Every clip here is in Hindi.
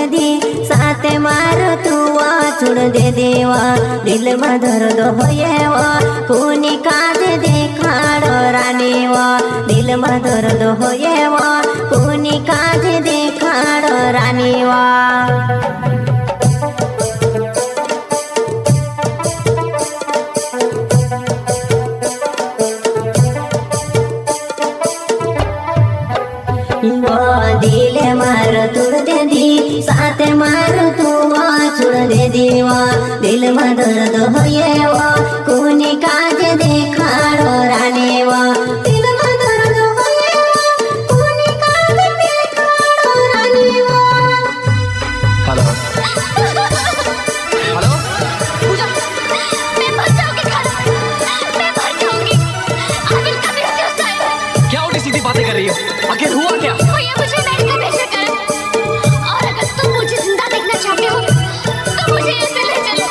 दे दी साथे मारो तू छोड़ दे देवा दिल में दर्द होएवा कोनी काज देखाड़ो रानीवा दिल में दर्द होएवा कोनी काज देखाड़ो रानीवा दिल मार तोड़ दे दी साथे मार तू छोड़ दे दीवा दिल में दर्द होएवा कोनी काज देखाड़ो रानीवा दिल में दर्द होएवा कोनी काज देखाड़ो रानीवा। हेलो हेलो पूजा मैं मर जाऊंगी खाला मैं मर जाऊंगी आखिर कभी होश आएगा। क्या उल्टी सीधी बातें कर रही हो आखिर हुआ क्या? भैया मुझे अमेरिका भेजा कर और अगर तुम मुझे जिंदा देखना चाहते हो तो मुझे यहाँ से ले चलो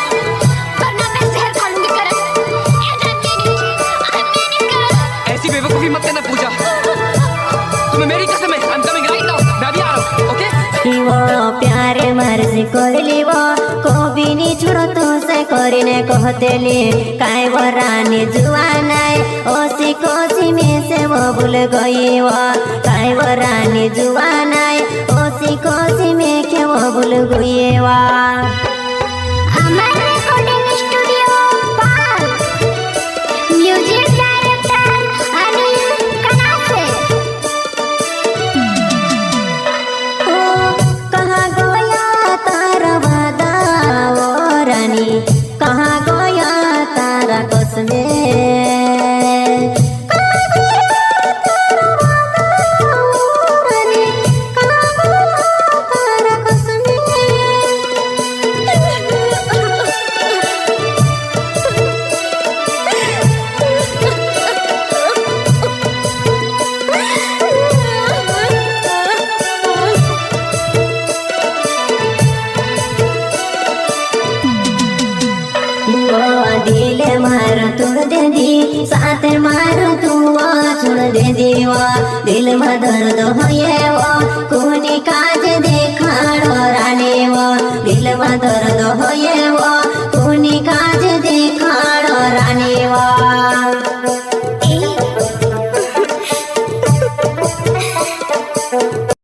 वरना मैं जहर खा लूंगी करण। ऐसी बेवकूफी मत करना पूजा तुम्हें मेरी कसम है I am coming right now मैं अभी आ रहा हूँ ओके। वो प्यारे मर्जी कर लीवो कोबी नी छोड़ो तो से करने कहतेली काय वो रानी जुआनाय ओसी कोसी में से वो भूल गई वो काय वो रानी जुआनाय ओसी कोसी में के वो भूल गई वो। Amar recording studio park music director Anil Kanase. कहाँ गया तारा वादा वो रानी कहाँ गया तारा कसमे दिल मार तोड़ दे दी साथे मारो तू छोड़ दे दीवा दिल में दर्द होएवा कोनी काज देखाड़ो रानीवा दिल में दर्द होए